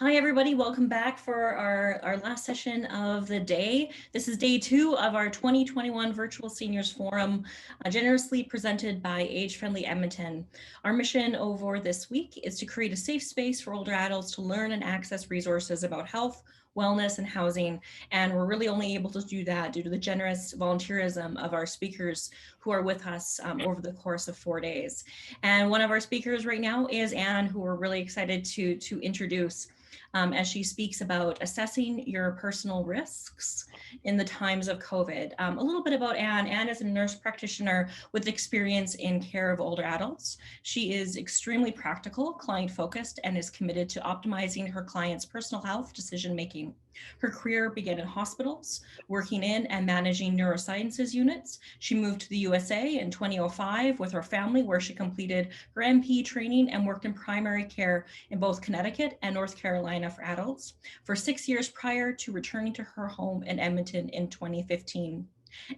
Hi, everybody. Welcome back for our last session of the day. This is day 2 of our 2021 Virtual Seniors Forum, generously presented by Age Friendly Edmonton. Our mission over this week is to create a safe space for older adults to learn and access resources about health, wellness, and housing. And we're really only able to do that due to the generous volunteerism of our speakers who are with us over the course of 4 days. And one of our speakers right now is Anne, who we're really excited to introduce. As she speaks about assessing your personal risks in the times of COVID. A little bit about Anne. Anne is a nurse practitioner with experience in care of older adults. She is extremely practical, client-focused, and is committed to optimizing her clients' personal health decision-making. Her career began in hospitals, working in and managing neurosciences units. She moved to the USA in 2005 with her family, where she completed her MP training and worked in primary care in both Connecticut and North Carolina for adults for 6 years prior to returning to her home in Edmonton in 2015.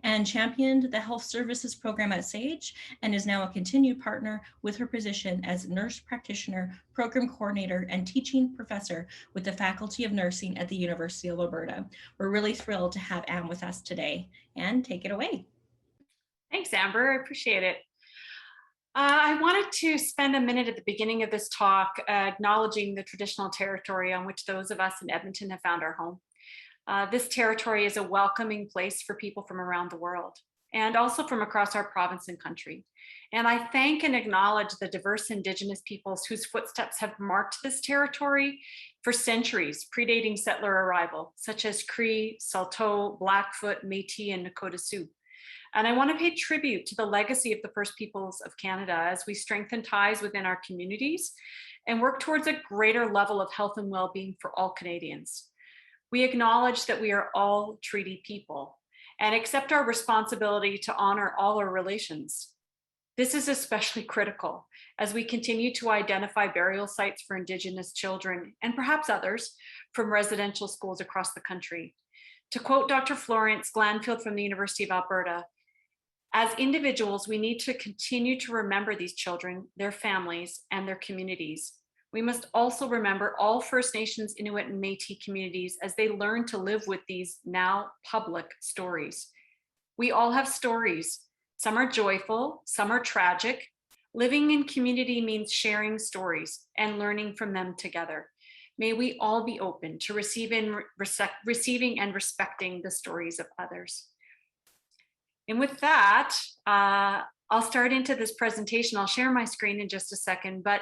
And championed the health services program at SAGE and is now a continued partner with her position as nurse practitioner, program coordinator, and teaching professor with the Faculty of Nursing at the University of Alberta. We're really thrilled to have Anne with us today. Anne, take it away. Thanks, Amber. I appreciate it. I wanted to spend a minute at the beginning of this talk acknowledging the traditional territory on which those of us in Edmonton have found our home. This territory is a welcoming place for people from around the world and also from across our province and country. And I thank and acknowledge the diverse Indigenous peoples whose footsteps have marked this territory for centuries, predating settler arrival, such as Cree, Saulteaux, Blackfoot, Métis, and Nakota Sioux. And I want to pay tribute to the legacy of the First Peoples of Canada as we strengthen ties within our communities and work towards a greater level of health and well-being for all Canadians. We acknowledge that we are all treaty people and accept our responsibility to honor all our relations. This is especially critical as we continue to identify burial sites for Indigenous children and perhaps others from residential schools across the country. To quote Dr. Florence Glanfield from the University of Alberta, as individuals, we need to continue to remember these children, their families, and their communities. We must also remember all First Nations, Inuit, and Métis communities as they learn to live with these now public stories. We all have stories. Some are joyful, some are tragic. Living in community means sharing stories and learning from them together. May we all be open to receiving and respecting the stories of others. And with that, I'll start into this presentation. I'll share my screen in just a second, but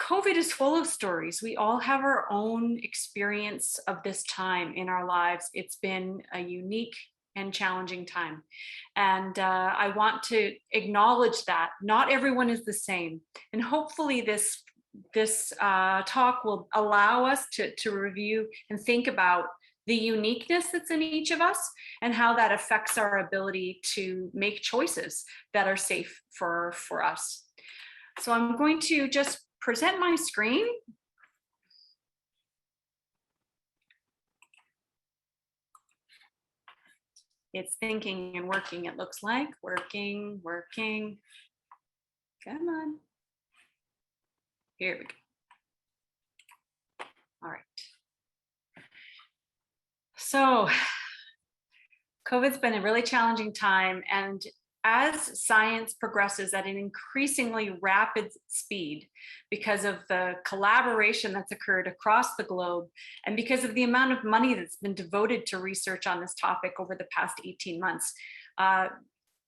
COVID is full of stories. We all have our own experience of this time in our lives. It's been a unique and challenging time. And I want to acknowledge that not everyone is the same. And hopefully this talk will allow us to review and think about the uniqueness that's in each of us and how that affects our ability to make choices that are safe for us. So I'm going to just present my screen. It's thinking and working, it looks like. Working. Come on. Here we go. All right. So COVID's been a really challenging time, and as science progresses at an increasingly rapid speed because of the collaboration that's occurred across the globe and because of the amount of money that's been devoted to research on this topic over the past 18 months,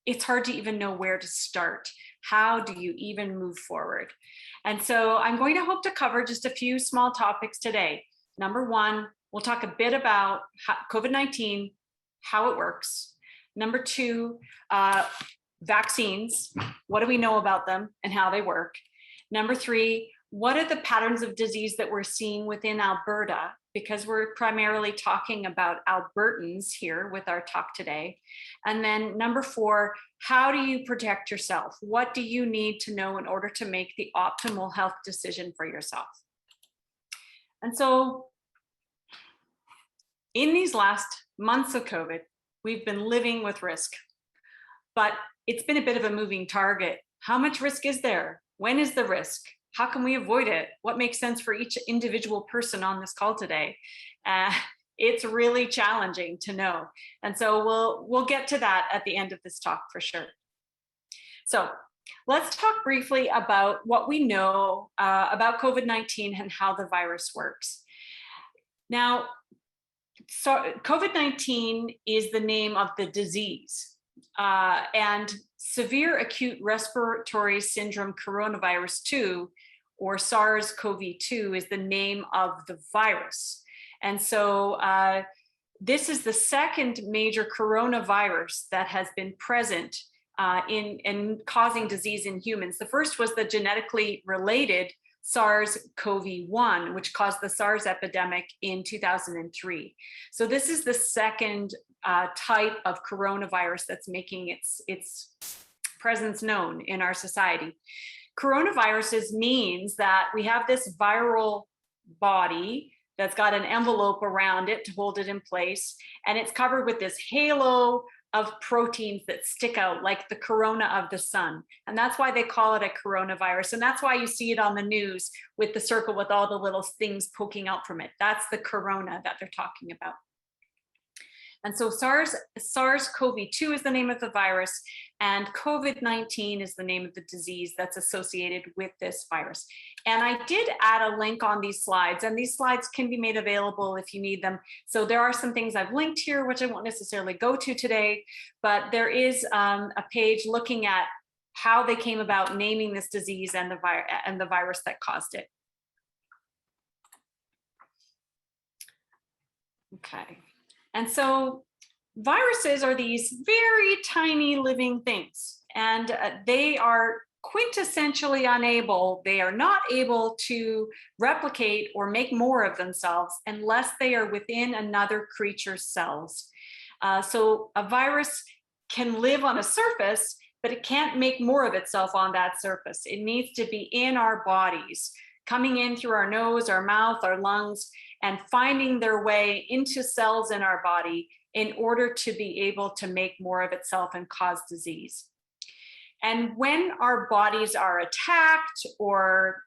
it's hard to even know where to start. How do you even move forward? And so I'm going to hope to cover just a few small topics today. Number one, we'll talk a bit about COVID-19, how it works. Number two, vaccines. What do we know about them and how they work? Number three, what are the patterns of disease that we're seeing within Alberta? Because we're primarily talking about Albertans here with our talk today. And then number four, how do you protect yourself? What do you need to know in order to make the optimal health decision for yourself? And so in these last months of COVID, we've been living with risk, but it's been a bit of a moving target. How much risk is there? When is the risk? how can we avoid it? What makes sense for each individual person on this call today? It's really challenging to know. And so we'll get to that at the end of this talk for sure. So let's talk briefly about what we know about COVID-19 and how the virus works. Now, so COVID-19 is the name of the disease, and severe acute respiratory syndrome coronavirus 2, or SARS-CoV-2, is the name of the virus. And so this is the second major coronavirus that has been present in causing disease in humans. The first was the genetically related SARS-CoV-1, which caused the SARS epidemic in 2003. So this is the second type of coronavirus that's making its presence known in our society. Coronaviruses means that we have this viral body that's got an envelope around it to hold it in place, and it's covered with this halo of proteins that stick out like the corona of the sun. And that's why they call it a coronavirus. And that's why you see it on the news with the circle with all the little things poking out from it. That's the corona that they're talking about. And so SARS-CoV-2 is the name of the virus, and COVID-19 is the name of the disease that's associated with this virus. And I did add a link on these slides, and these slides can be made available if you need them. So there are some things I've linked here, which I won't necessarily go to today, but there is a page looking at how they came about naming this disease and the virus that caused it. Okay. And so viruses are these very tiny living things, and they are quintessentially unable, they are not able to replicate or make more of themselves unless they are within another creature's cells. So a virus can live on a surface, but it can't make more of itself on that surface. It needs to be in our bodies, coming in through our nose, our mouth, our lungs, and finding their way into cells in our body in order to be able to make more of itself and cause disease. And when our bodies are attacked or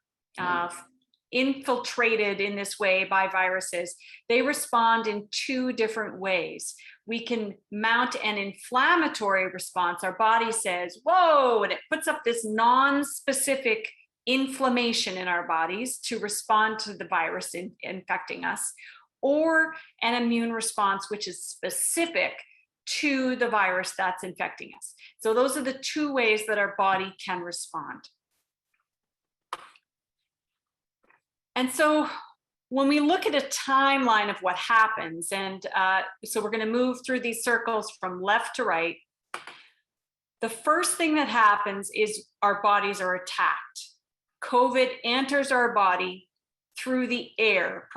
infiltrated in this way by viruses, they respond in two different ways. We can mount an inflammatory response. Our body says, whoa, and it puts up this non-specific inflammation in our bodies to respond to the virus infecting us, or an immune response, which is specific to the virus that's infecting us. So those are the two ways that our body can respond. And so when we look at a timeline of what happens, and so we're going to move through these circles from left to right, the first thing that happens is our bodies are attacked. COVID enters our body through the air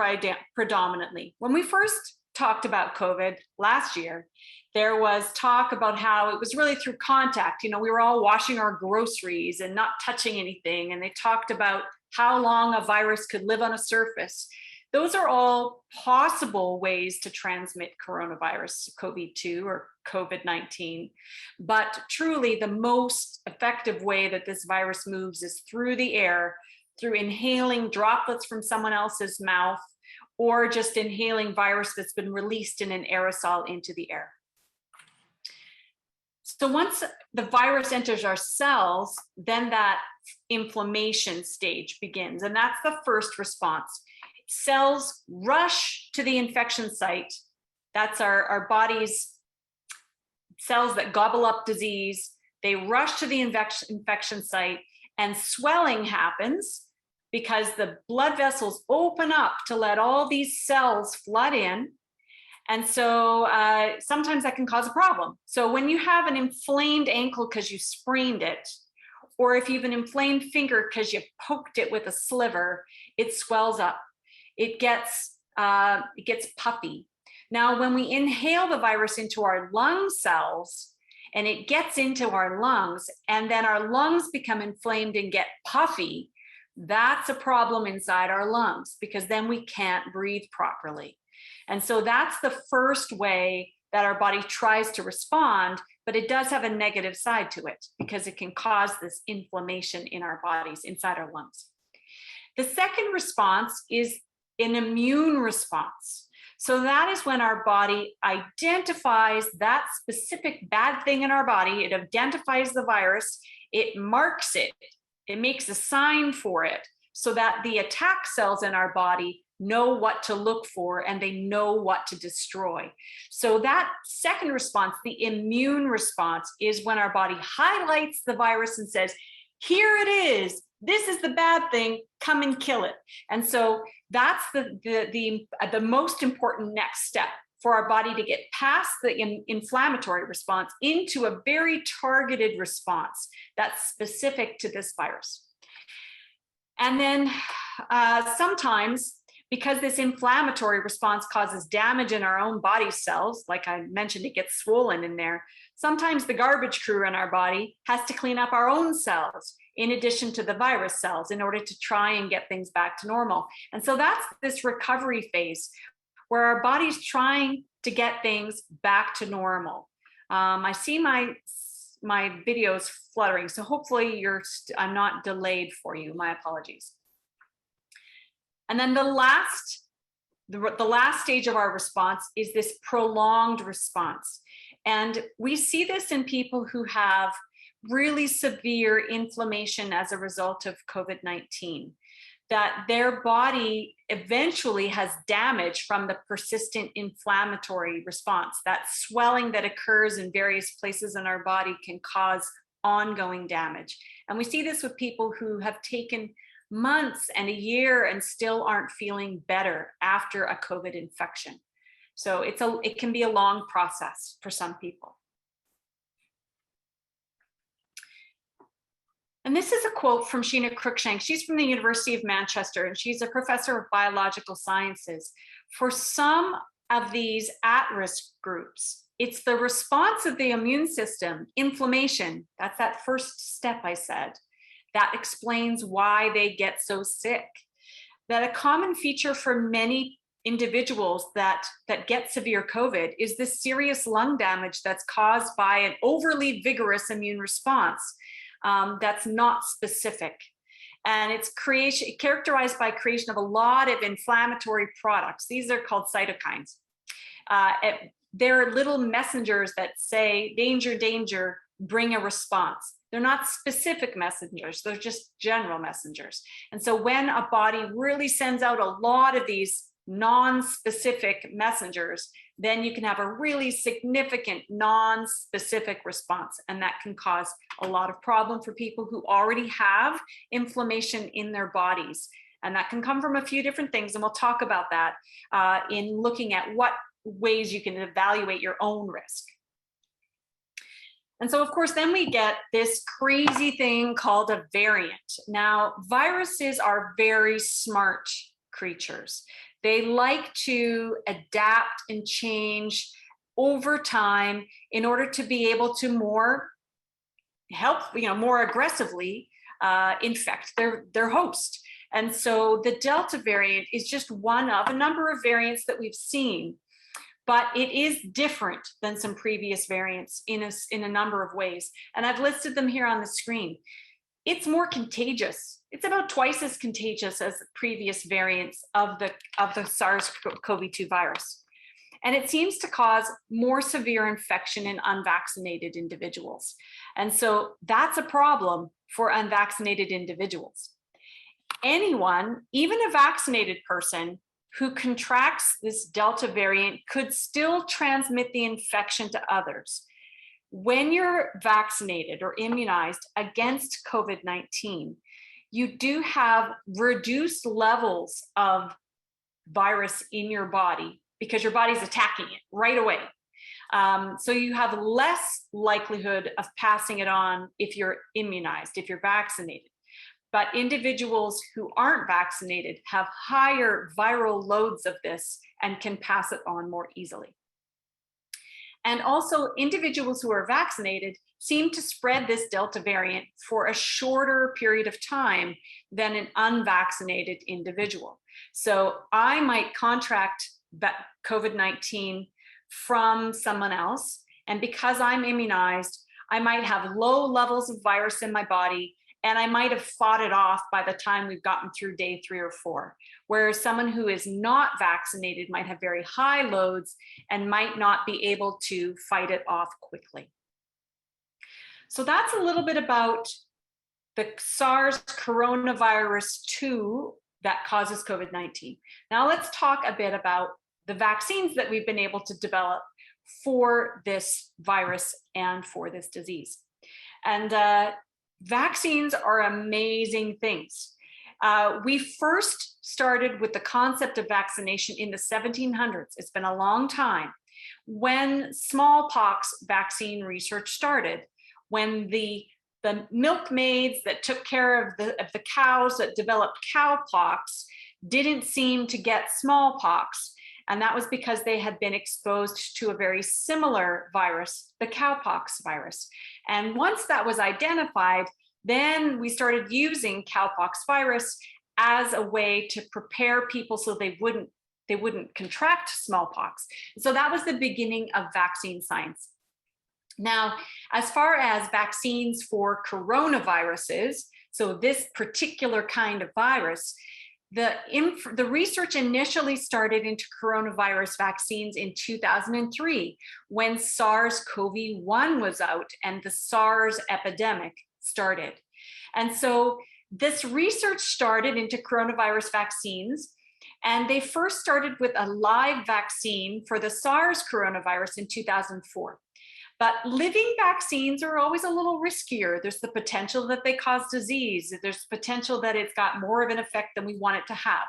predominantly. When we first talked about COVID last year, there was talk about how it was really through contact. You know, we were all washing our groceries and not touching anything. And they talked about how long a virus could live on a surface. Those are all possible ways to transmit coronavirus, COVID-2 or COVID-19. But truly the most effective way that this virus moves is through the air, through inhaling droplets from someone else's mouth, or just inhaling virus that's been released in an aerosol into the air. So once the virus enters our cells, then that inflammation stage begins, and that's the first response. Cells rush to the infection site. That's our body's cells that gobble up disease. They rush to the infection site, and swelling happens because the blood vessels open up to let all these cells flood in. And so sometimes that can cause a problem. So when you have an inflamed ankle because you sprained it, or if you have an inflamed finger because you poked it with a sliver, it swells up. It gets puffy. Now, when we inhale the virus into our lung cells and it gets into our lungs, and then our lungs become inflamed and get puffy, that's a problem inside our lungs, because then we can't breathe properly. And so that's the first way that our body tries to respond, but it does have a negative side to it because it can cause this inflammation in our bodies, inside our lungs. The second response is an immune response. So that is when our body identifies that specific bad thing in our body. It identifies the virus, it marks it, it makes a sign for it so that the attack cells in our body know what to look for and they know what to destroy. So that second response, the immune response, is when our body highlights the virus and says, here it is, this is the bad thing, come and kill it. And so that's the most important next step for our body to get past the inflammatory response into a very targeted response that's specific to this virus. And then sometimes, because this inflammatory response causes damage in our own body cells, like I mentioned, it gets swollen in there. Sometimes the garbage crew in our body has to clean up our own cells in addition to the virus cells in order to try and get things back to normal. And so that's this recovery phase where our body's trying to get things back to normal. I see my videos fluttering, so hopefully I'm not delayed for you. My apologies. And then the last stage of our response is this prolonged response. And we see this in people who have really severe inflammation as a result of COVID-19, that their body eventually has damage from the persistent inflammatory response. That swelling that occurs in various places in our body can cause ongoing damage. And we see this with people who have taken months and a year and still aren't feeling better after a COVID infection. So it can be a long process for some people. And this is a quote from Sheena Cruikshank. She's from the University of Manchester, and she's a professor of biological sciences. For some of these at-risk groups, it's the response of the immune system, inflammation, that's that first step I said, that explains why they get so sick. That a common feature for many individuals that get severe COVID is this serious lung damage that's caused by an overly vigorous immune response that's not specific. And it's characterized by creation of a lot of inflammatory products. These are called cytokines. They're little messengers that say, danger, danger, bring a response. They're not specific messengers, they're just general messengers. And so when a body really sends out a lot of these non-specific messengers, then you can have a really significant non-specific response. And that can cause a lot of problem for people who already have inflammation in their bodies. And that can come from a few different things. And we'll talk about that in looking at what ways you can evaluate your own risk. And so, of course, then we get this crazy thing called a variant. Now, viruses are very smart creatures. They like to adapt and change over time in order to be able to more aggressively infect their host. And so the Delta variant is just one of a number of variants that we've seen. But it is different than some previous variants in a number of ways. And I've listed them here on the screen. It's more contagious. It's about twice as contagious as previous variants of the SARS-CoV-2 virus. And it seems to cause more severe infection in unvaccinated individuals. And so that's a problem for unvaccinated individuals. Anyone, even a vaccinated person, who contracts this Delta variant could still transmit the infection to others. When you're vaccinated or immunized against COVID-19, you do have reduced levels of virus in your body because your body's attacking it right away. So you have less likelihood of passing it on if you're immunized, if you're vaccinated. But individuals who aren't vaccinated have higher viral loads of this and can pass it on more easily. And also, individuals who are vaccinated seem to spread this Delta variant for a shorter period of time than an unvaccinated individual. So I might contract COVID-19 from someone else, and because I'm immunized, I might have low levels of virus in my body, and I might have fought it off by the time we've gotten through day 3 or 4. Whereas someone who is not vaccinated might have very high loads and might not be able to fight it off quickly. So that's a little bit about the SARS coronavirus 2 that causes COVID-19. Now let's talk a bit about the vaccines that we've been able to develop for this virus and for this disease. And vaccines are amazing things. We first started with the concept of vaccination in the 1700s. It's been a long time. When smallpox vaccine research started, when the milkmaids that took care of the cows that developed cowpox didn't seem to get smallpox. And that was because they had been exposed to a very similar virus, the cowpox virus. And once that was identified, then we started using cowpox virus as a way to prepare people so they wouldn't contract smallpox. So that was the beginning of vaccine science. Now, as far as vaccines for coronaviruses, so this particular kind of virus, the research initially started into coronavirus vaccines in 2003 when SARS-CoV-1 was out and the SARS epidemic started. And so this research started into coronavirus vaccines, and they first started with a live vaccine for the SARS coronavirus in 2004. But living vaccines are always a little riskier. There's the potential that they cause disease. There's potential that it's got more of an effect than we want it to have.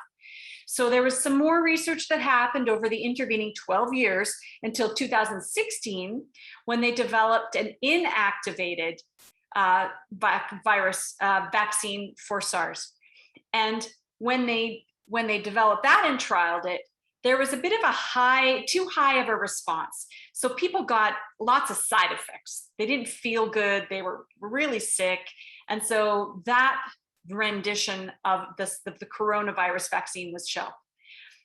So there was some more research that happened over the intervening 12 years until 2016, when they developed an inactivated virus vaccine for SARS. And when they developed that and trialed it, there was a bit of too high of a response. So people got lots of side effects. They didn't feel good. They were really sick. And so that rendition of the coronavirus vaccine was shelved.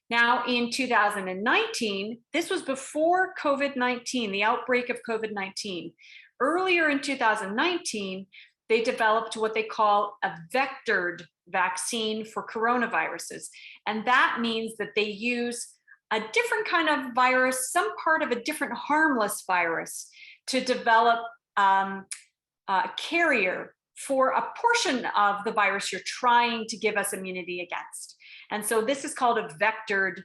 Now in 2019, this was before COVID-19, the outbreak of COVID-19. Earlier in 2019, they developed what they call a vectored vaccine for coronaviruses. And that means that they use a different kind of virus, some part of a different harmless virus, to develop a carrier for a portion of the virus you're trying to give us immunity against. And so this is called a vectored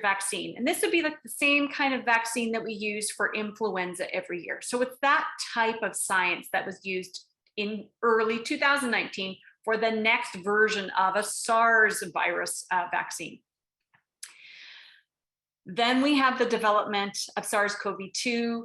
vaccine. And this would be like the same kind of vaccine that we use for influenza every year. So it's that type of science that was used in early 2019 for the next version of a SARS virus vaccine. Then we have the development of SARS-CoV-2.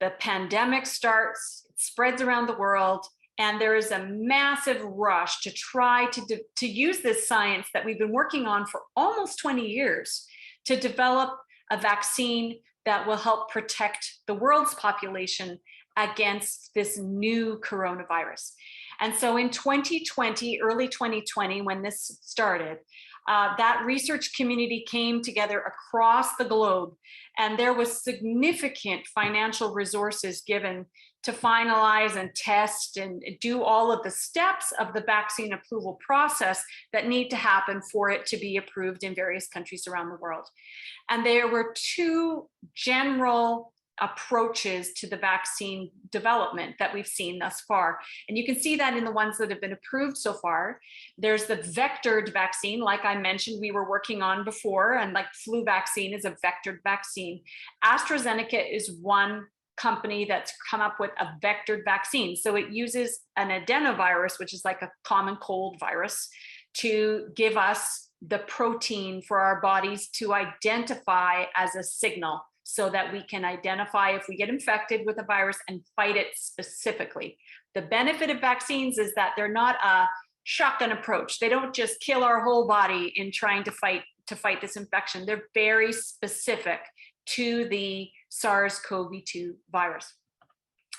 The pandemic starts, it spreads around the world, and there is a massive rush to try to use this science that we've been working on for almost 20 years to develop a vaccine that will help protect the world's population against this new coronavirus. And so in 2020, early 2020, when this started, that research community came together across the globe, and there was significant financial resources given to finalize and test and do all of the steps of the vaccine approval process that need to happen for it to be approved in various countries around the world. And there were two general approaches to the vaccine development that we've seen thus far. And you can see that in the ones that have been approved so far. There's the vectored vaccine, like I mentioned, we were working on before, and like flu vaccine is a vectored vaccine. AstraZeneca is one company that's come up with a vectored vaccine. So it uses an adenovirus, which is like a common cold virus, to give us the protein for our bodies to identify as a signal, so that we can identify if we get infected with a virus and fight it specifically. The benefit of vaccines is that they're not a shotgun approach. They don't just kill our whole body in trying to fight this infection. They're very specific to the SARS-CoV-2 virus.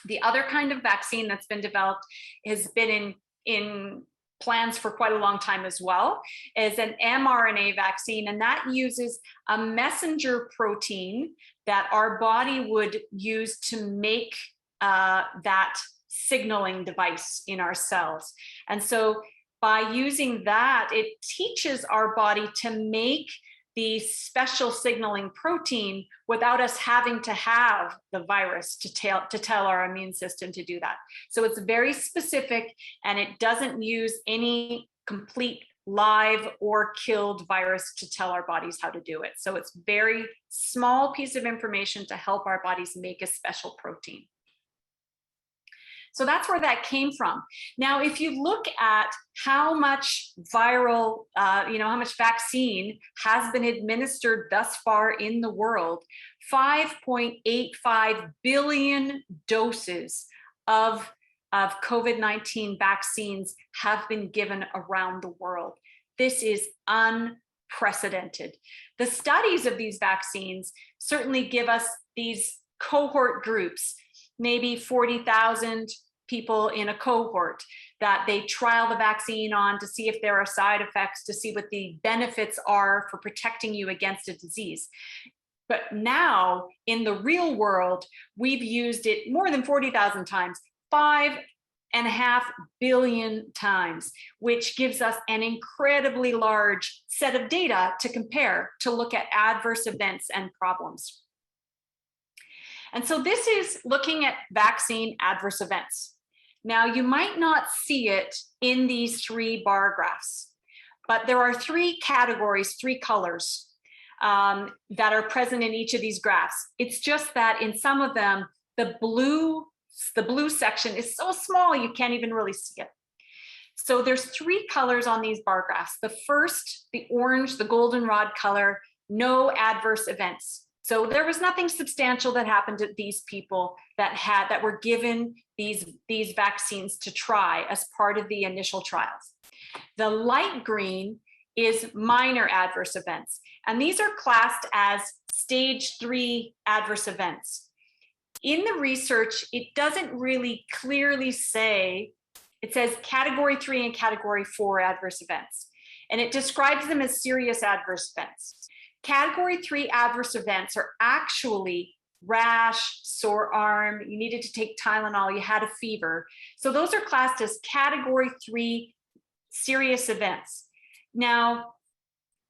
The other kind of vaccine that's been developed has been in plans for quite a long time as well, is an mRNA vaccine, and that uses a messenger protein that our body would use to make that signaling device in our cells. And so by using that, it teaches our body to make the special signaling protein without us having to have the virus to tell our immune system to do that. So it's very specific, and it doesn't use any complete live or killed virus to tell our bodies how to do it. So it's very small piece of information to help our bodies make a special protein. So that's where that came from. Now, if you look at how much viral, how much vaccine has been administered thus far in the world, 5.85 billion doses of COVID-19 vaccines have been given around the world. This is unprecedented. The studies of these vaccines certainly give us these cohort groups, maybe 40,000 people in a cohort that they trial the vaccine on to see if there are side effects, to see what the benefits are for protecting you against a disease. But now in the real world, we've used it more than 40,000 times, 5.5 billion times, which gives us an incredibly large set of data to compare, to look at adverse events and problems. And so this is looking at vaccine adverse events. Now, you might not see it in these three bar graphs, but there are three categories, three colors that are present in each of these graphs. It's just that in some of them, the blue section is so small, you can't even really see it. So there's three colors on these bar graphs. The first, the orange, the goldenrod color, no adverse events. So there was nothing substantial that happened to these people that were given these vaccines to try as part of the initial trials. The light green is minor adverse events, and these are classed as stage 3 adverse events. In the research, it doesn't really clearly say, it says category 3 and category 4 adverse events, and it describes them as serious adverse events. Category 3 adverse events are actually rash, sore arm, you needed to take Tylenol, you had a fever. So those are classed as category 3 serious events. Now,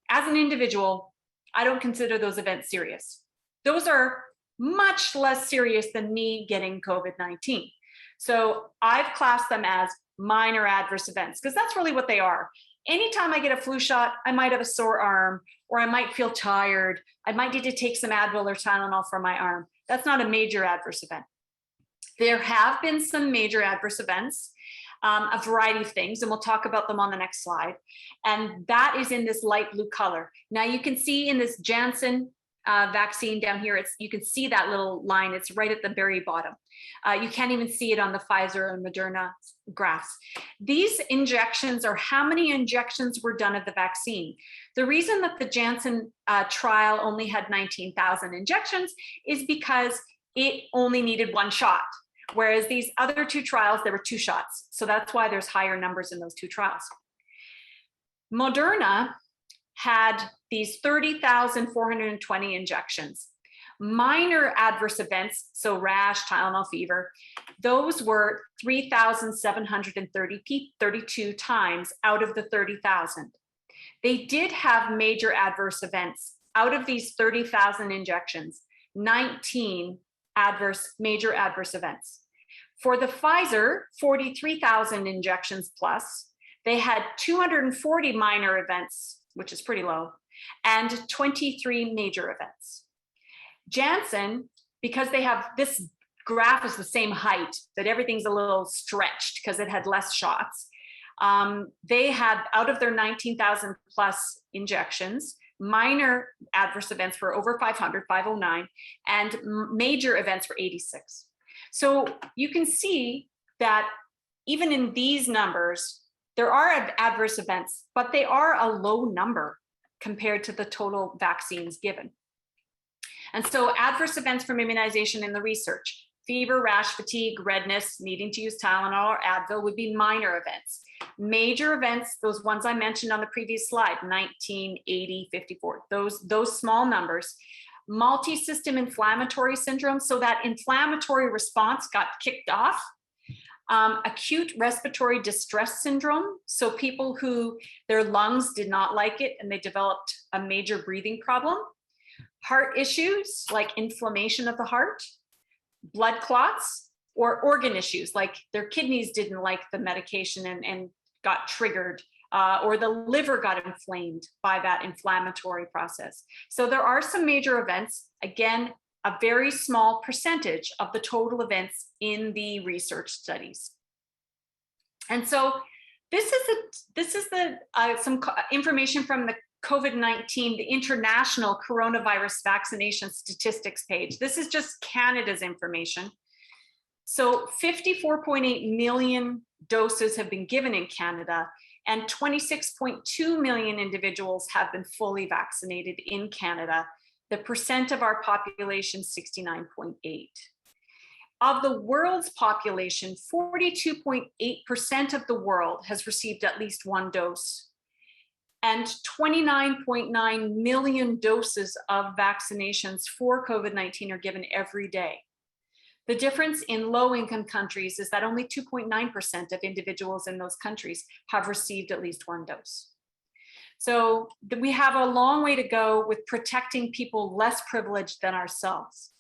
as an individual, I don't consider those events serious. Those are much less serious than me getting COVID-19. So I've classed them as minor adverse events, because that's really what they are. Anytime I get a flu shot, I might have a sore arm, or I might feel tired. I might need to take some Advil or Tylenol for my arm. That's not a major adverse event. There have been some major adverse events, a variety of things, and we'll talk about them on the next slide. And that is in this light blue color. Now you can see in this Janssen vaccine down here, you can see that little line, it's right at the very bottom. You can't even see it on the Pfizer and Moderna graphs. These injections are how many injections were done of the vaccine. The reason that the Janssen trial only had 19,000 injections is because it only needed one shot. Whereas these other two trials, there were 2 shots. So that's why there's higher numbers in those 2 trials. Moderna had these 30,420 injections. Minor adverse events, so rash, Tylenol, fever, those were 3,732 times out of the 30,000. They did have major adverse events. Out of these 30,000 injections, 19 major adverse events. For the Pfizer, 43,000 injections plus, they had 240 minor events, which is pretty low, and 23 major events. Janssen, because they have, this graph is the same height, but everything's a little stretched because it had less shots. They had, out of their 19,000 plus injections, minor adverse events were over 500, 509, and major events were 86. So you can see that even in these numbers, there are adverse events, but they are a low number compared to the total vaccines given. And so adverse events from immunization in the research, fever, rash, fatigue, redness, needing to use Tylenol or Advil would be minor events. Major events, those ones I mentioned on the previous slide, 19, 80, 54, those small numbers. Multi-system inflammatory syndrome, so that inflammatory response got kicked off. Acute respiratory distress syndrome. So people who their lungs did not like it and they developed a major breathing problem. Heart issues like inflammation of the heart, blood clots, or organ issues like their kidneys didn't like the medication and got triggered, or the liver got inflamed by that inflammatory process. So there are some major events, again, a very small percentage of the total events in the research studies. And so this is some information from the COVID-19, the International Coronavirus Vaccination Statistics page. This is just Canada's information. So 54.8 million doses have been given in Canada, and 26.2 million individuals have been fully vaccinated in Canada. The percent of our population, 69.8. Of the world's population, 42.8% of the world has received at least one dose. And 29.9 million doses of vaccinations for COVID-19 are given every day. The difference in low-income countries is that only 2.9% of individuals in those countries have received at least one dose. So we have a long way to go with protecting people less privileged than ourselves.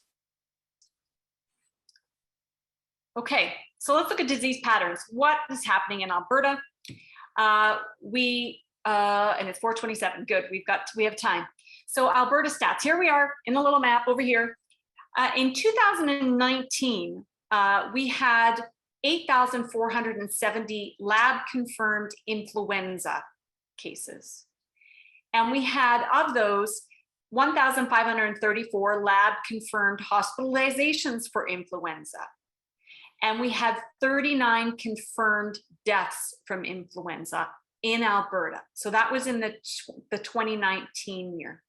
Okay, so let's look at disease patterns. What is happening in Alberta? And it's 4:27. Good, we have time. So Alberta stats. Here we are in the little map over here. In 2019, we had 8,470 lab-confirmed influenza cases. And we had, of those, 1,534 lab-confirmed hospitalizations for influenza. And we had 39 confirmed deaths from influenza in Alberta. So that was in the 2019 year.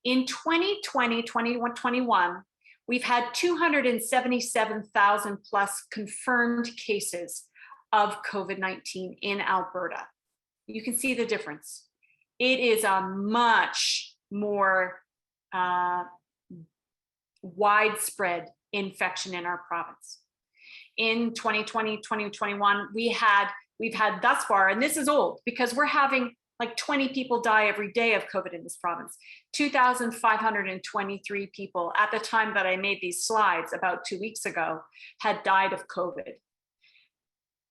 In 2020, 2021, we've had 277,000 plus confirmed cases of COVID-19 in Alberta. You can see the difference. It is a much more widespread infection in our province. In 2020, 2021, we've had thus far, and this is old because we're having like 20 people die every day of COVID in this province. 2,523 people at the time that I made these slides about 2 weeks ago had died of COVID.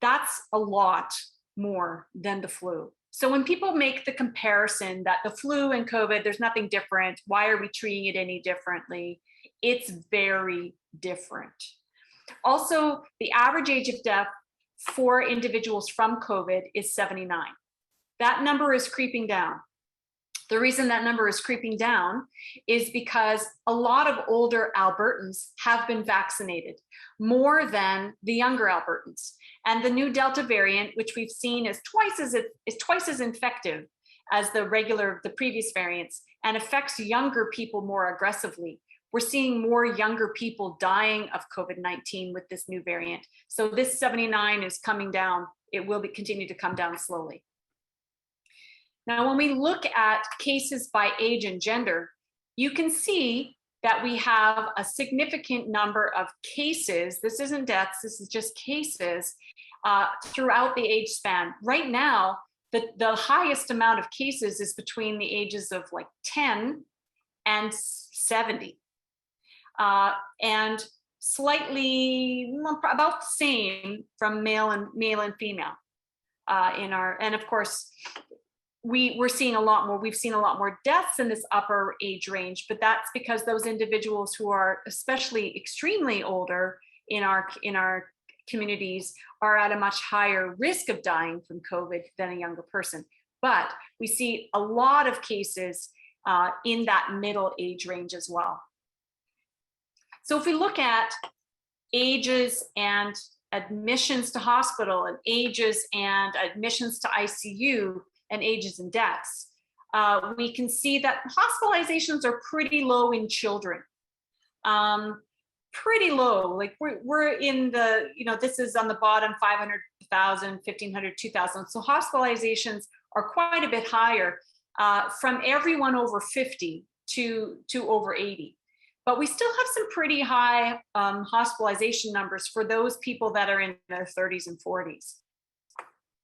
That's a lot more than the flu. So when people make the comparison that the flu and COVID, there's nothing different, why are we treating it any differently? It's very different. Also, the average age of death for individuals from COVID is 79. That number is creeping down. The reason that number is creeping down is because a lot of older Albertans have been vaccinated, more than the younger Albertans. And the new Delta variant, which we've seen is twice as infective as the previous variants, and affects younger people more aggressively. We're seeing more younger people dying of COVID-19 with this new variant. So this 79 is coming down. It will continue to come down slowly. Now, when we look at cases by age and gender, you can see that we have a significant number of cases. This isn't deaths, this is just cases throughout the age span. Right now, the highest amount of cases is between the ages of like 10 and 70. And slightly about the same from male and female and of course, we're seeing a lot more, we've seen a lot more deaths in this upper age range, but that's because those individuals who are especially extremely older in our communities are at a much higher risk of dying from COVID than a younger person. But we see a lot of cases in that middle age range as well. So if we look at ages and admissions to hospital and ages and admissions to ICU and ages and deaths, we can see that hospitalizations are pretty low in children. Pretty low, like we're in the, this is on the bottom, 500,000, 1,500, 2,000. So hospitalizations are quite a bit higher from everyone over 50 to over 80. but we still have some pretty high hospitalization numbers for those people that are in their 30s and 40s.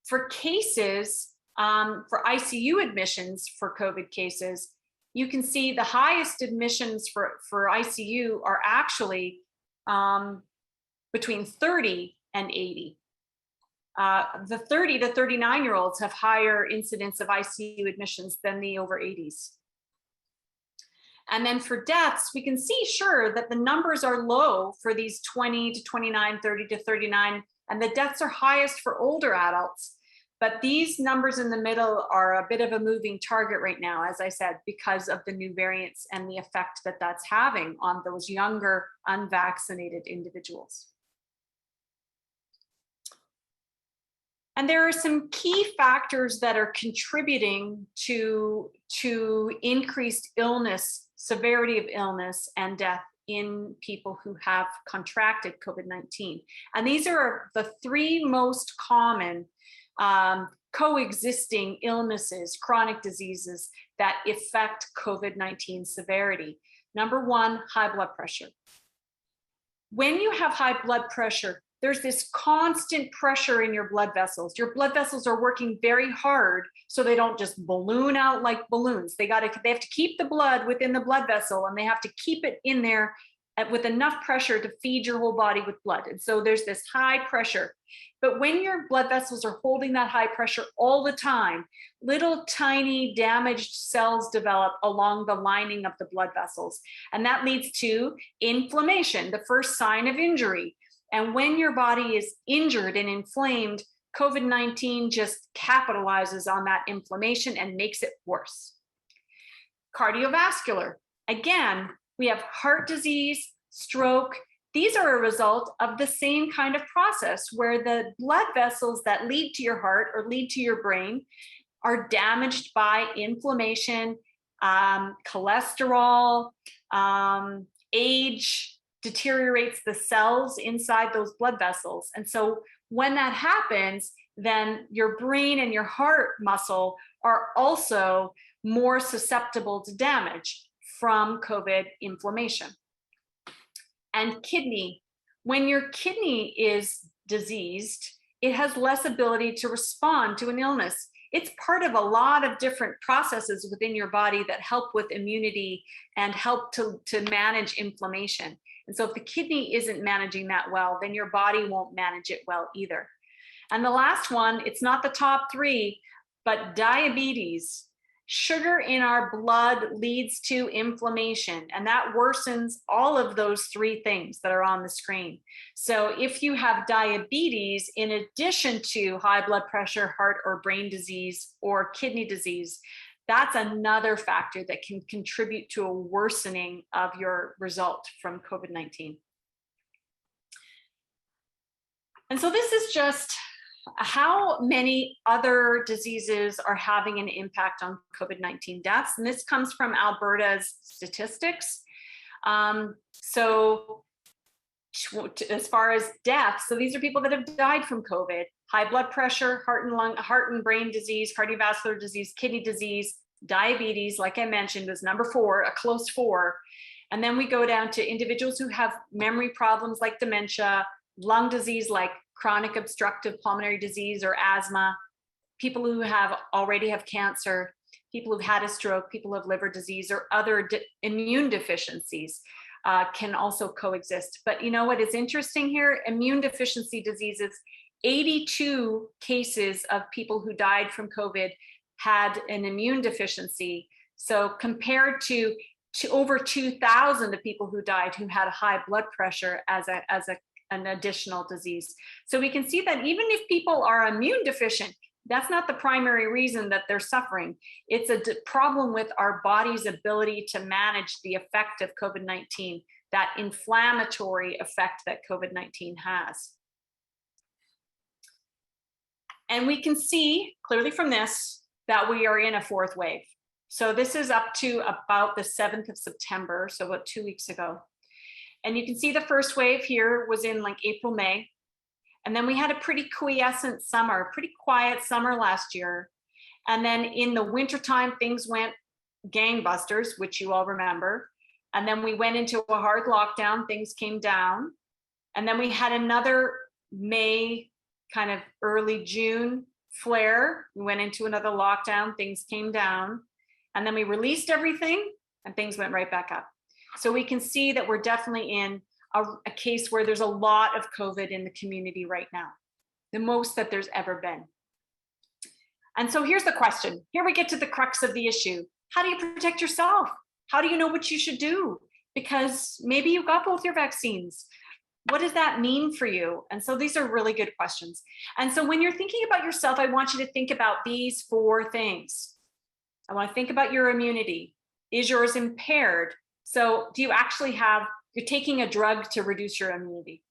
For cases, for ICU admissions for COVID cases, you can see the highest admissions for ICU are actually between 30 and 80. The 30 to 39-year-olds have higher incidence of ICU admissions than the over 80s. And then for deaths, we can see, sure, that the numbers are low for these 20 to 29, 30 to 39, and the deaths are highest for older adults. But these numbers in the middle are a bit of a moving target right now, as I said, because of the new variants and the effect that that's having on those younger, unvaccinated individuals. And there are some key factors that are contributing to increased illness, severity of illness and death in people who have contracted COVID-19. And these are the three most common coexisting illnesses, chronic diseases that affect COVID-19 severity. Number one, high blood pressure. When you have high blood pressure, there's this constant pressure in your blood vessels. Your blood vessels are working very hard so they don't just balloon out like balloons. They have to keep the blood within the blood vessel, and they have to keep it in there with enough pressure to feed your whole body with blood. And so there's this high pressure. But when your blood vessels are holding that high pressure all the time, little tiny damaged cells develop along the lining of the blood vessels. And that leads to inflammation, the first sign of injury. And when your body is injured and inflamed, COVID-19 just capitalizes on that inflammation and makes it worse. Cardiovascular, again, we have heart disease, stroke. These are a result of the same kind of process where the blood vessels that lead to your heart or lead to your brain are damaged by inflammation, cholesterol, age deteriorates the cells inside those blood vessels. And so when that happens, then your brain and your heart muscle are also more susceptible to damage from COVID inflammation. And kidney, when your kidney is diseased, it has less ability to respond to an illness. It's part of a lot of different processes within your body that help with immunity and help to manage inflammation. And so if the kidney isn't managing that well, then your body won't manage it well either. And the last one, it's not the top three, but diabetes. Sugar in our blood leads to inflammation, and that worsens all of those three things that are on the screen. So if you have diabetes, in addition to high blood pressure, heart or brain disease, or kidney disease, that's another factor that can contribute to a worsening of your result from COVID-19. And so this is just how many other diseases are having an impact on COVID-19 deaths. And this comes from Alberta's statistics. So as far as deaths, so these are people that have died from COVID: high blood pressure, heart and brain disease, cardiovascular disease, kidney disease, diabetes, like I mentioned, was number 4, a close 4. And then we go down to individuals who have memory problems like dementia, lung disease like chronic obstructive pulmonary disease or asthma, people who already have cancer, people who've had a stroke, people who have liver disease or other immune deficiencies can also coexist. But you know what is interesting here? Immune deficiency diseases, 82 cases of people who died from COVID had an immune deficiency. So compared to over 2,000 of people who died who had high blood pressure as an additional disease. So we can see that even if people are immune deficient, that's not the primary reason that they're suffering. It's a problem with our body's ability to manage the effect of COVID-19, that inflammatory effect that COVID-19 has. And we can see clearly from this that we are in a 4th wave. So this is up to about the 7th of September, so about 2 weeks ago. And you can see the first wave here was in like April, May. And then we had a pretty quiescent summer, pretty quiet summer last year. And then in the wintertime, things went gangbusters, which you all remember. And then we went into a hard lockdown, things came down. And then we had another May, kind of early June flare. We went into another lockdown, things came down. And then we released everything and things went right back up. So we can see that we're definitely in a case where there's a lot of COVID in the community right now, the most that there's ever been. And so here's the question. Here we get to the crux of the issue. How do you protect yourself? How do you know what you should do? Because maybe you got both your vaccines. What does that mean for you? And so these are really good questions. And so when you're thinking about yourself, I want you to think about these 4 things. I want to think about your immunity. Is yours impaired? So do you actually have, you're taking a drug to reduce your immunity.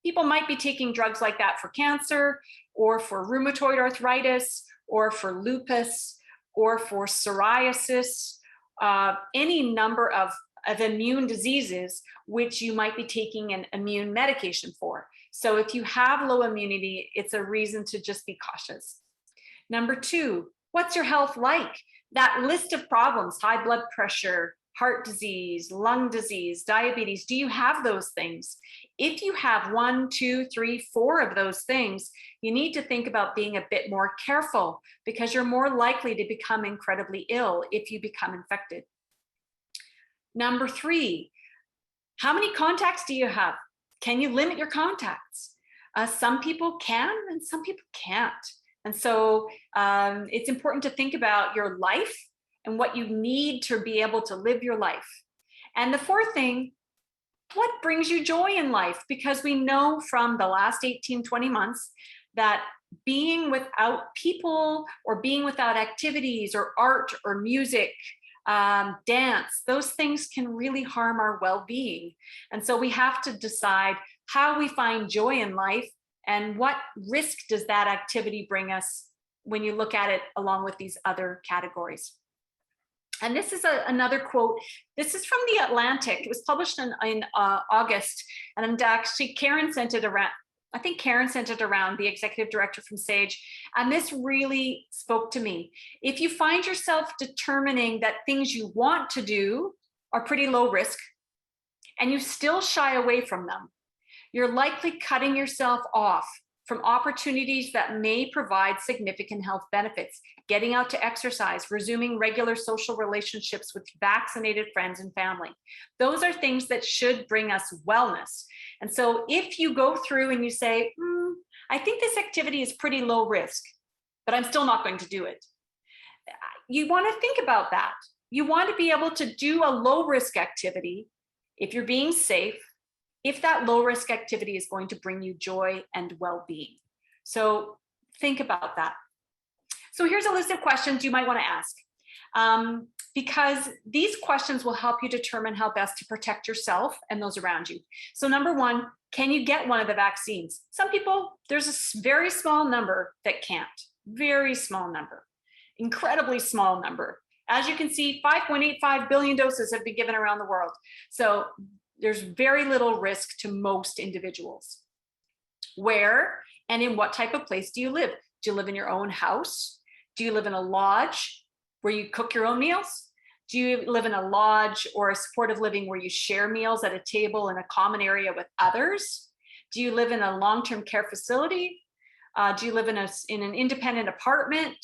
People might be taking drugs like that for cancer or for rheumatoid arthritis or for lupus or for psoriasis, any number of immune diseases which you might be taking an immune medication for. So if you have low immunity, it's a reason to just be cautious. Number 2, what's your health like? That list of problems, high blood pressure, heart disease, lung disease, diabetes, do you have those things? If you have 1, 2, 3, 4 of those things, you need to think about being a bit more careful because you're more likely to become incredibly ill if you become infected. Number 3, how many contacts do you have? Can you limit your contacts? Some people can and some people can't. And so it's important to think about your life and what you need to be able to live your life. And the 4th thing, what brings you joy in life? Because we know from the last 18, 20 months that being without people or being without activities or art or music, dance, those things can really harm our well-being. And so we have to decide how we find joy in life and what risk does that activity bring us when you look at it along with these other categories. And this is another quote. This is from The Atlantic. It was published in August. And actually Karen sent it around. I think Karen sent it around, the executive director from SAGE. And this really spoke to me. If you find yourself determining that things you want to do are pretty low risk and you still shy away from them, you're likely cutting yourself off from opportunities that may provide significant health benefits, getting out to exercise, resuming regular social relationships with vaccinated friends and family. Those are things that should bring us wellness. And so if you go through and you say, I think this activity is pretty low risk, but I'm still not going to do it. You want to think about that. You want to be able to do a low risk activity if you're being safe, if that low risk activity is going to bring you joy and well-being. So think about that. So here's a list of questions you might want to ask, because these questions will help you determine how best to protect yourself and those around you. So number 1, can you get one of the vaccines? Some people, there's a very small number that can't, very small number, incredibly small number. As you can see, 5.85 billion doses have been given around the world. So there's very little risk to most individuals. Where and in what type of place do you live? Do you live in your own house? Do you live in a lodge where you cook your own meals? Do you live in a lodge or a supportive living where you share meals at a table in a common area with others? Do you live in a long-term care facility? Do you live in an independent apartment?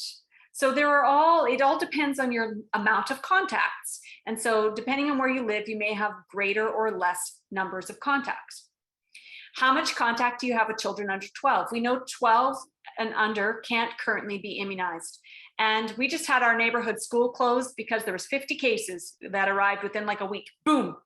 So it all depends on your amount of contacts. And so depending on where you live, you may have greater or less numbers of contacts. How much contact do you have with children under 12? We know 12 and under can't currently be immunized. And we just had our neighborhood school closed because there was 50 cases that arrived within like a week. Boom,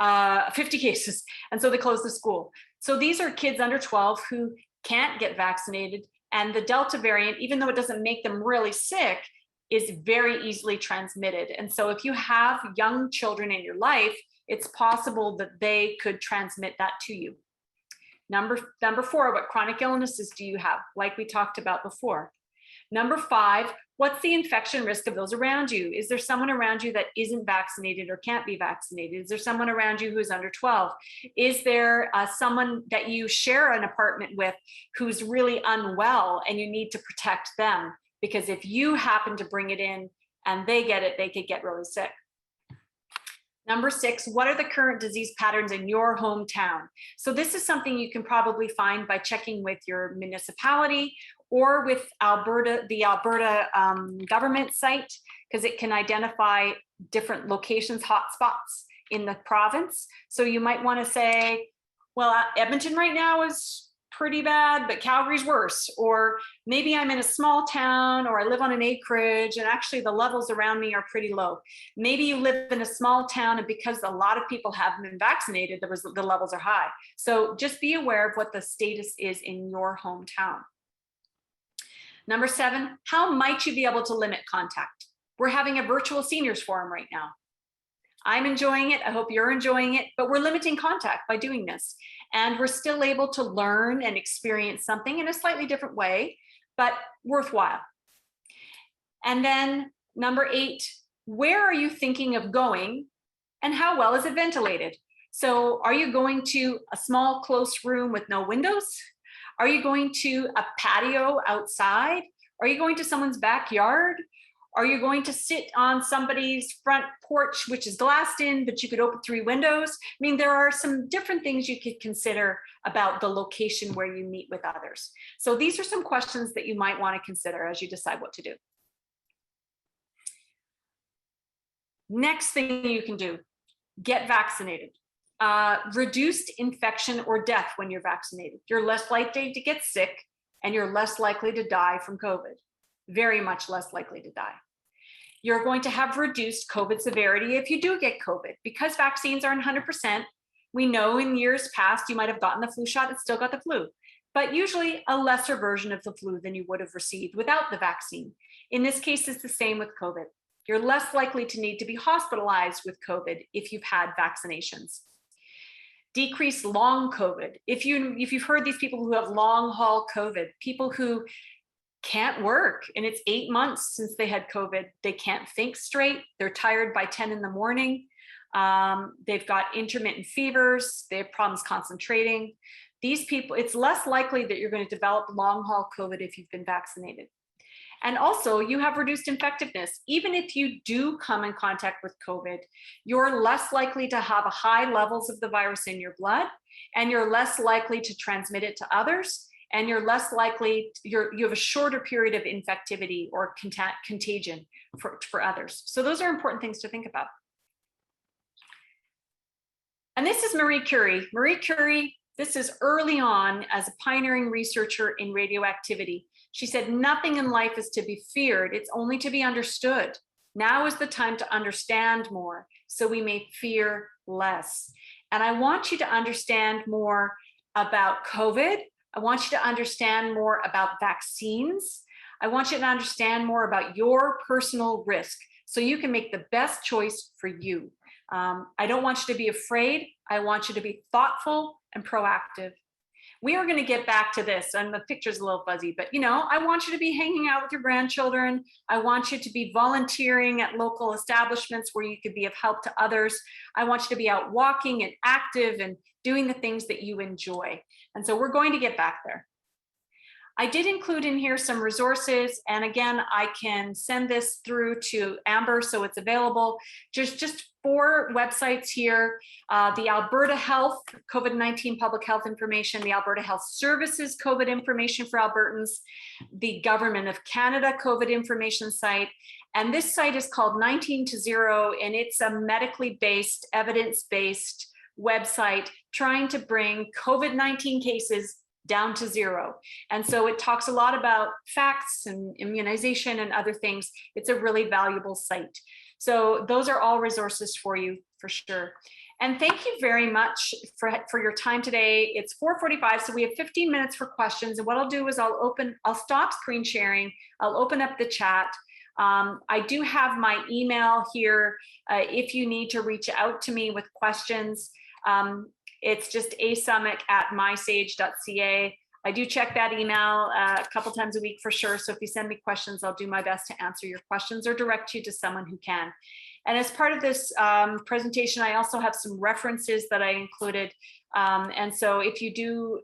50 cases. And so they closed the school. So these are kids under 12 who can't get vaccinated. And the Delta variant, even though it doesn't make them really sick, is very easily transmitted. And so if you have young children in your life, it's possible that they could transmit that to you. Number 4, what chronic illnesses do you have? Like we talked about before. Number 5, what's the infection risk of those around you? Is there someone around you that isn't vaccinated or can't be vaccinated? Is there someone around you who's under 12? Is there someone that you share an apartment with who's really unwell and you need to protect them? Because if you happen to bring it in and they get it, they could get really sick. Number 6, what are the current disease patterns in your hometown? So this is something you can probably find by checking with your municipality or with the Alberta government site, because it can identify different locations, hotspots in the province. So you might want to say, well, Edmonton right now is pretty bad, but Calgary's worse. Or maybe I'm in a small town, or I live on an acreage and actually the levels around me are pretty low. Maybe you live in a small town and because a lot of people haven't been vaccinated, the levels are high. So just be aware of what the status is in your hometown. Number 7, how might you be able to limit contact? We're having a virtual seniors forum right now. I'm enjoying it. I hope you're enjoying it, but we're limiting contact by doing this. And we're still able to learn and experience something in a slightly different way, but worthwhile. And then number 8, where are you thinking of going and how well is it ventilated? So are you going to a small close room with no windows? Are you going to a patio outside? Are you going to someone's backyard? Are you going to sit on somebody's front porch, which is glassed in, but you could open 3 windows? I mean, there are some different things you could consider about the location where you meet with others. So these are some questions that you might want to consider as you decide what to do. Next thing you can do, get vaccinated. Reduced infection or death when you're vaccinated. You're less likely to get sick and you're less likely to die from COVID. Very much less likely to die. You're going to have reduced COVID severity if you do get COVID. Because vaccines aren't 100%, we know in years past you might have gotten the flu shot and still got the flu, but usually a lesser version of the flu than you would have received without the vaccine. In this case, it's the same with COVID. You're less likely to need to be hospitalized with COVID if you've had vaccinations. Decrease long COVID. If you've heard these people who have long haul COVID, people who can't work and it's 8 months since they had COVID, they can't think straight, they're tired by 10 in the morning, they've got intermittent fevers, they have problems concentrating. These people, it's less likely that you're going to develop long haul COVID if you've been vaccinated. And also you have reduced infectiveness. Even if you do come in contact with COVID, you're less likely to have high levels of the virus in your blood, and you're less likely to transmit it to others, and you're less likely, you have a shorter period of infectivity or contagion for others. So those are important things to think about. And this is Marie Curie. Marie Curie, this is early on as a pioneering researcher in radioactivity. She said, nothing in life is to be feared, it's only to be understood. Now is the time to understand more, so we may fear less. And I want you to understand more about COVID. I want you to understand more about vaccines. I want you to understand more about your personal risk so you can make the best choice for you. I don't want you to be afraid. I want you to be thoughtful and proactive. We are going to get back to this, and the picture's a little fuzzy, but I want you to be hanging out with your grandchildren. I want you to be volunteering at local establishments where you could be of help to others. I want you to be out walking and active and doing the things that you enjoy. And so we're going to get back there. I did include in here some resources, and again, I can send this through to Amber so it's available. Just 4 websites here: the Alberta Health COVID-19 public health information, the Alberta Health Services COVID information for Albertans, the Government of Canada COVID information site, and this site is called 19 to 0, and it's a medically based, evidence-based website trying to bring COVID-19 cases down to 0. And so it talks a lot about facts and immunization and other things. It's a really valuable site. So those are all resources for you for sure. And thank you very much for your time today. It's 4:45, so we have 15 minutes for questions. And what I'll do is I'll stop screen sharing. I'll open up the chat. I do have my email here if you need to reach out to me with questions. It's just asummach@mysage.ca. I do check that email a couple times a week for sure. So if you send me questions, I'll do my best to answer your questions or direct you to someone who can. And as part of this presentation, I also have some references that I included. And so if you do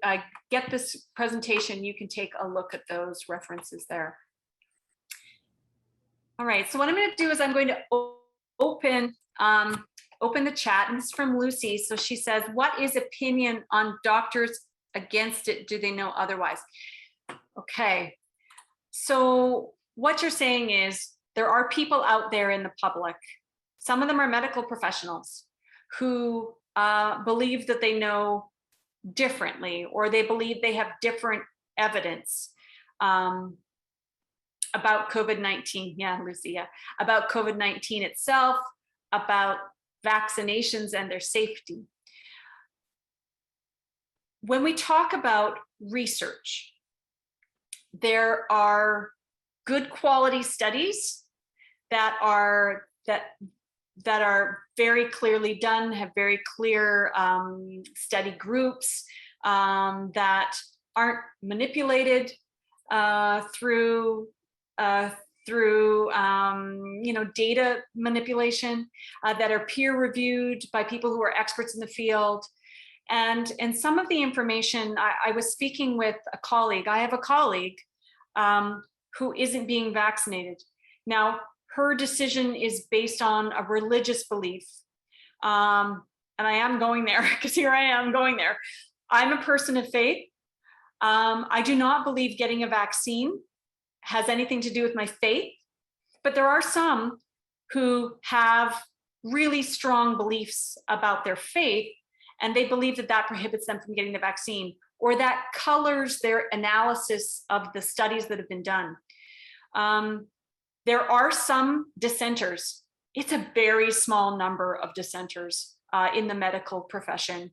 get this presentation, you can take a look at those references there. All right, so what I'm going to do is I'm going to open open the chat, and this is from Lucy. So she says, what is opinion on doctors against it? Do they know otherwise? Okay, so what you're saying is there are people out there in the public, some of them are medical professionals, who believe that they know differently, or they believe they have different evidence about COVID-19. Yeah, Lucia, about COVID-19 itself, about vaccinations and their safety. When we talk about research, there are good quality studies that are very clearly done, have very clear study groups that aren't manipulated through data manipulation, that are peer reviewed by people who are experts in the field. And some of the information, I was speaking with a colleague. I have a colleague who isn't being vaccinated. Now, her decision is based on a religious belief. And I am going there because here I am going there. I'm a person of faith. I do not believe getting a vaccine has anything to do with my faith, but there are some who have really strong beliefs about their faith, and they believe that that prohibits them from getting the vaccine, or that colors their analysis of the studies that have been done. There are some dissenters. It's a very small number of dissenters in the medical profession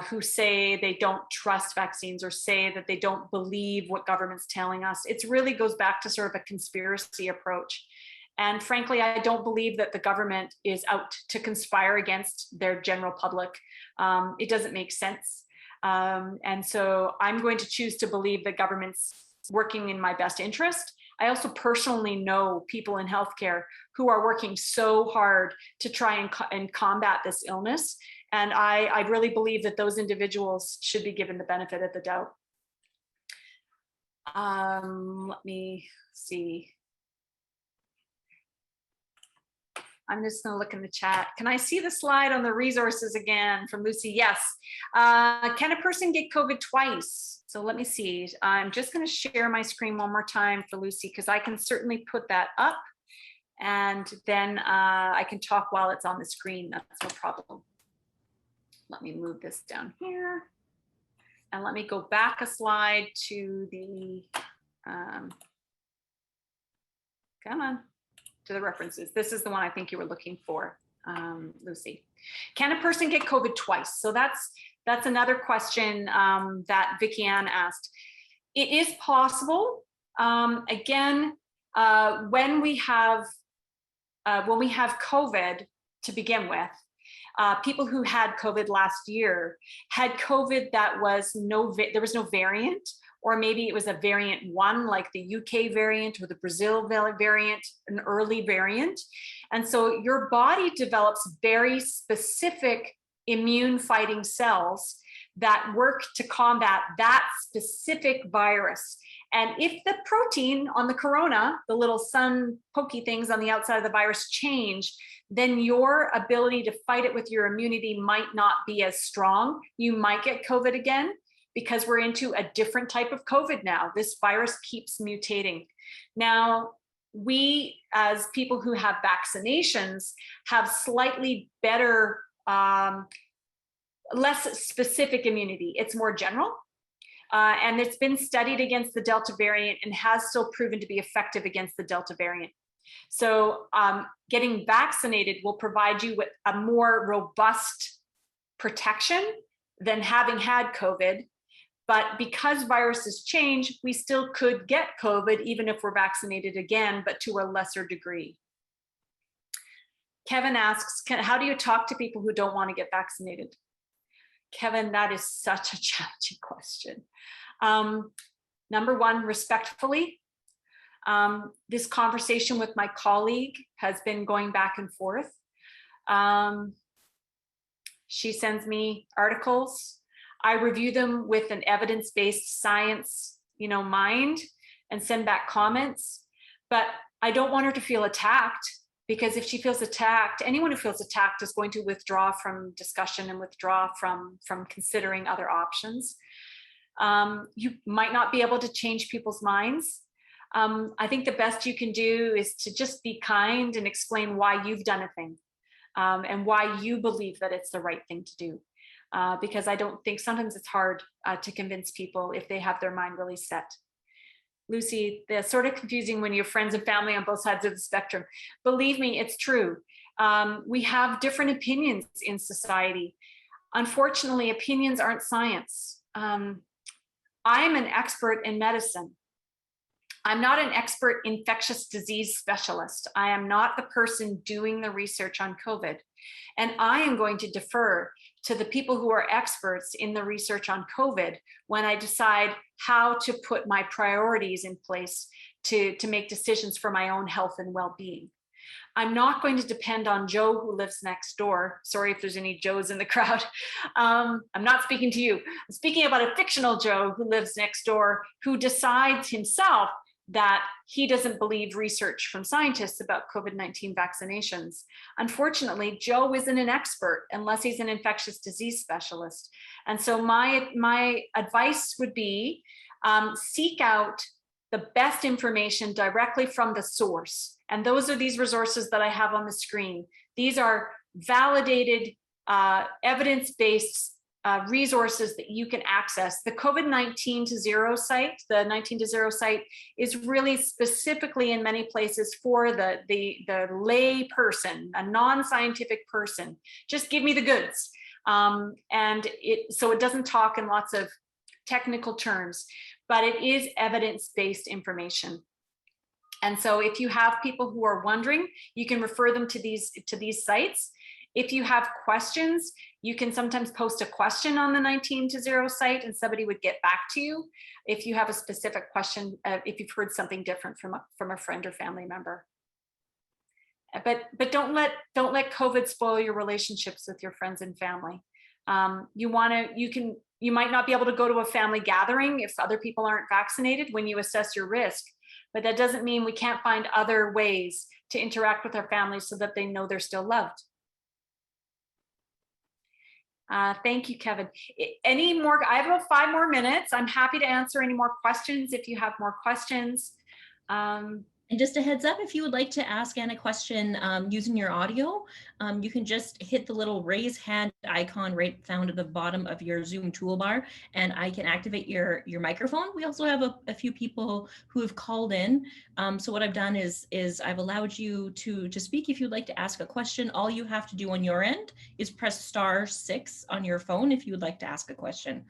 who say they don't trust vaccines or say that they don't believe what government's telling us. It really goes back to sort of a conspiracy approach. And frankly, I don't believe that the government is out to conspire against their general public. It doesn't make sense. And so I'm going to choose to believe that government's working in my best interest. I also personally know people in healthcare who are working so hard to try and combat this illness. And I really believe that those individuals should be given the benefit of the doubt. Let me see. I'm just going to look in the chat. Can I see the slide on the resources again from Lucy? Yes. Can a person get COVID twice? So let me see. I'm just going to share my screen one more time for Lucy, because I can certainly put that up, and then I can talk while it's on the screen. That's no problem. Let me move this down here, and let me go back a slide to the, come on, to the references. This is the one I think you were looking for, Lucy. Can a person get COVID twice? So that's another question that Vicky Ann asked. It is possible. Again, when we have COVID to begin with, people who had COVID last year had COVID that was there was no variant, or maybe it was a variant 1, like the UK variant or the Brazil variant, an early variant. And so your body develops very specific immune fighting cells that work to combat that specific virus. And if the protein on the corona, the little sun pokey things on the outside of the virus, change, then your ability to fight it with your immunity might not be as strong. You might get COVID again, because we're into a different type of COVID now. This virus keeps mutating. Now, we as people who have vaccinations have slightly better, less specific immunity. It's more general. And it's been studied against the Delta variant and has still proven to be effective against the Delta variant. So getting vaccinated will provide you with a more robust protection than having had COVID. But because viruses change, we still could get COVID even if we're vaccinated again, but to a lesser degree. Kevin asks, how do you talk to people who don't want to get vaccinated? Kevin, that is such a challenging question. Number one, respectfully. This conversation with my colleague has been going back and forth. She sends me articles. I review them with an evidence-based science, mind, and send back comments. But I don't want her to feel attacked. Because if she feels attacked, anyone who feels attacked is going to withdraw from discussion and withdraw from considering other options. You might not be able to change people's minds. I think the best you can do is to just be kind and explain why you've done a thing, and why you believe that it's the right thing to do. Because I don't think, sometimes it's hard to convince people if they have their mind really set. Lucy, they're sort of confusing when you have friends and family on both sides of the spectrum. Believe me, it's true. We have different opinions in society. Unfortunately, opinions aren't science. I am an expert in medicine. I'm not an expert infectious disease specialist. I am not the person doing the research on COVID. And I am going to defer to the people who are experts in the research on COVID when I decide how to put my priorities in place to make decisions for my own health and well-being. I'm not going to depend on Joe who lives next door. Sorry if there's any Joes in the crowd. I'm not speaking to you. I'm speaking about a fictional Joe who lives next door, who decides himself that he doesn't believe research from scientists about COVID-19 vaccinations. Unfortunately, Joe isn't an expert unless he's an infectious disease specialist. And so my advice would be seek out the best information directly from the source. And those are these resources that I have on the screen. These are validated, evidence-based resources that you can access. The COVID-19 to Zero site, the 19 to Zero site, is really specifically in many places for the lay person, a non-scientific person. Just give me the goods. So it doesn't talk in lots of technical terms, but it is evidence-based information. And so if you have people who are wondering, you can refer them to these sites. If you have questions, you can sometimes post a question on the 19 to Zero site and somebody would get back to you if you have a specific question, if you've heard something different from a friend or family member. But don't let COVID spoil your relationships with your friends and family. You might not be able to go to a family gathering if other people aren't vaccinated when you assess your risk, but that doesn't mean we can't find other ways to interact with our families so that they know they're still loved. Thank you, Kevin. Any more? I have about 5 more minutes. I'm happy to answer any more questions if you have more questions. And just a heads up, if you would like to ask Anne a question using your audio, you can just hit the little raise hand icon right found at the bottom of your Zoom toolbar, and I can activate your microphone. We also have a few people who have called in. So what I've done is I've allowed you to speak if you'd like to ask a question. All you have to do on your end is press *6 on your phone if you would like to ask a question.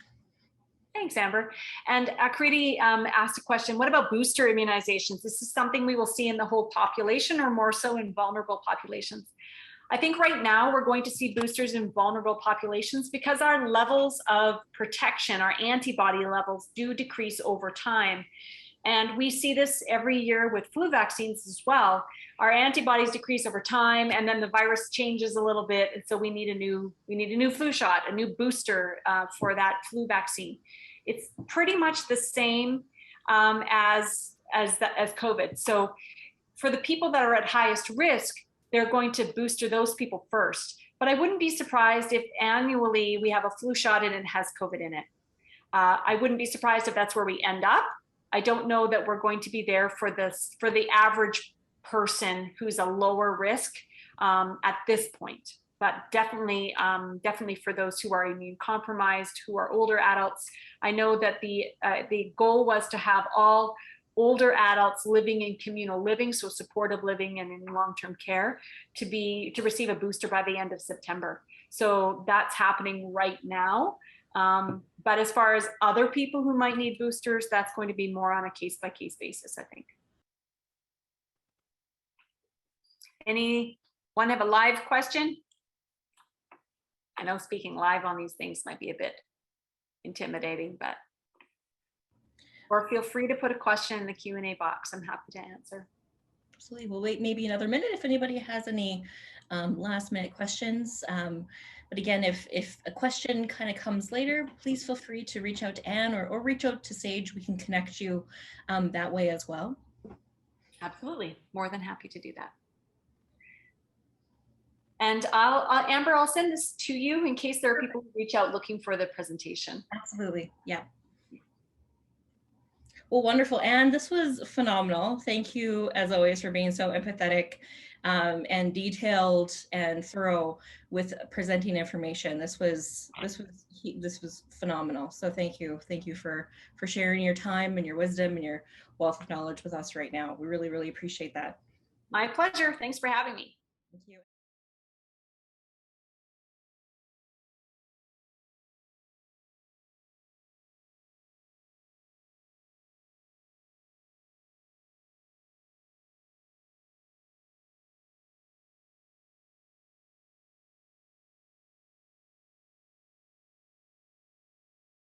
Thanks, Amber. And Akriti asked a question, what about booster immunizations? This is something we will see in the whole population or more so in vulnerable populations? I think right now we're going to see boosters in vulnerable populations because our levels of protection, our antibody levels do decrease over time. And we see this every year with flu vaccines as well. Our antibodies decrease over time, and then the virus changes a little bit, and so we need a new flu shot, a new booster for that flu vaccine. It's pretty much the same as COVID. So for the people that are at highest risk, they're going to booster those people first. But I wouldn't be surprised if annually we have a flu shot and it has COVID in it. I wouldn't be surprised if that's where we end up. I don't know that we're going to be there for the average person who's a lower risk at this point, but definitely for those who are immune compromised, who are older adults. I know that the goal was to have all older adults living in communal living, so supportive living and in long-term care, to receive a booster by the end of September. So that's happening right now. But as far as other people who might need boosters, that's going to be more on a case-by-case basis, I think. Anyone have a live question? I know speaking live on these things might be a bit intimidating, but, or feel free to put a question in the Q&A box. I'm happy to answer. Absolutely. We'll wait maybe another minute if anybody has any last minute questions. But again, if a question kind of comes later, please feel free to reach out to Anne or reach out to Sage. We can connect you that way as well. Absolutely. More than happy to do that. And Amber, I'll send this to you in case there are people who reach out looking for the presentation. Absolutely. Yeah. Well, wonderful. And this was phenomenal. Thank you, as always, for being so empathetic and detailed and thorough with presenting information. This was phenomenal. So thank you for sharing your time and your wisdom and your wealth of knowledge with us right now. We really, really appreciate that. My pleasure. Thanks for having me. Thank you.